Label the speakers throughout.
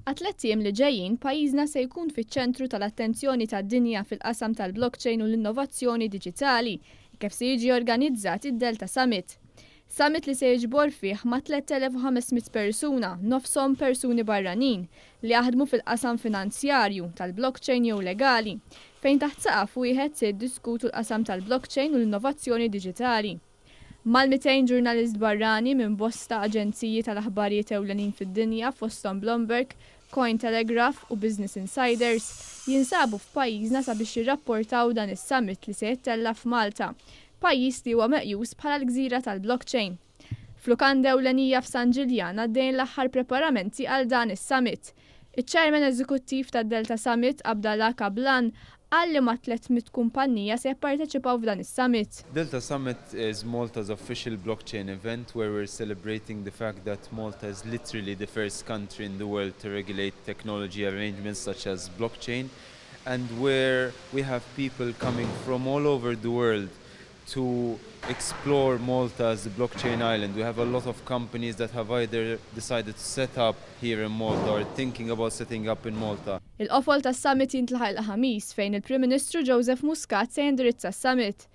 Speaker 1: Għat-3 li ġejjin, pajjiżna se jkun fiċ-ċentru tal-attenzjoni tad-dinja fil-qasam tal-blockchain u l-innovazzjoni diġitali, kif se jiġi organizzat id-Delta Summit. Summit li se jiġbor fih ma' 3500 persuna, nofshom persuni barranin, li jaħdmu fil-qasam finanzjarju tal-blockchain jew legali, fejn taħt saqaf wieħed se jiddiskutu l-qasam tal-blockchain u l-innovazzjoni diġitali. Mal-200 ġurnalist barrani minn bosta aġenziji tal-aħbarijiet ewlenin fid-dinja fosthom Bloomberg, Cointelegraph u Business Insiders jinsabu f'pajjiżna sabiex jirrapportaw dan is-summit li se jittella f'Malta, pajjiż li huwa meqjus bħala l-gżira tal-blockchain. F'lukanda ewlenija f'San Ġiljan għaddejn l-aħħar preparamenti għal dan is-summit. Iċ-Chairman Eżekuttiv tad-Delta Summit, Abdallah Kablan, qal li ma' 300 kumpanija se jipparteċipaw f'dan is-summit.
Speaker 2: Delta Summit is Malta's official blockchain event where we're celebrating the fact that Malta is literally the first country in the world to regulate technology arrangements such as blockchain, and where we have people coming from all over the world to explore Malta as a blockchain island. We have a lot of companies that have either decided to set up here in Malta or thinking about setting up in Malta.
Speaker 1: Il-qofol tas-summit jintlaħaq il-ħamis fejn il-Prim Ministru Joseph Muscat se jindirizza s-summit.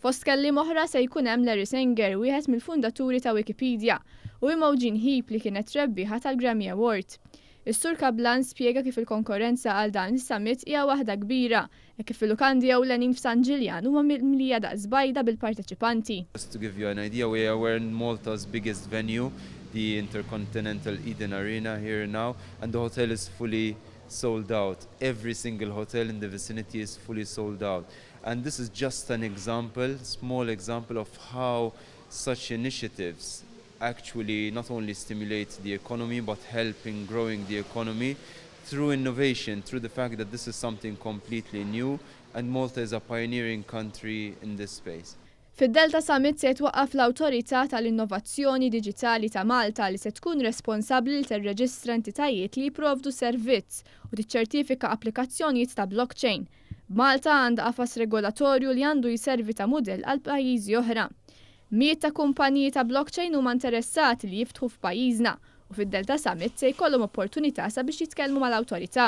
Speaker 1: Fost kelliem oħra se jkun hemm Larry Sanger, wieħed mill-fundaturi ta' Wikipedia, u Imogen Heap li kienet rebbieħa tal-Grammy Award. Is-Sur Kablan spjega kif il-konkurrenza għal dan is-summit hija waħda kbira, kif il-lukandi ewlenin f'San Ġiljan huma mimlija daqs bajda bil-parteċipanti.
Speaker 2: Just to give you an idea, we're in Malta's biggest venue, the Intercontinental Eden Arena here now, and the hotel is fully sold out. Every single hotel in the vicinity is fully sold out. And this is just an example, small example of how such initiatives actually not only stimulate the economy but help in growing the economy through innovation, through the fact that this is something completely new and Malta is a pioneering country in this space.
Speaker 1: Fid-Delta Summit se twaqqaf l-Awtorità tal-Innovazzjoni Diġitali ta' Malta li se tkun responsabbli li tirreġistra entitajiet li jipprovdu servizz u tiċċertifika applikazzjonijiet ta' blockchain. Malta għandha qafas regolatorju li għandu jiservi ta' mudell għal pajjiżi oħra. Miet ta' kumpaniji ta' blockchain huma interessati li jiftħu f'pajjiżna u fid-Delta Summit se jkollhom opportunità sabiex jitkellmu mal-awtorità.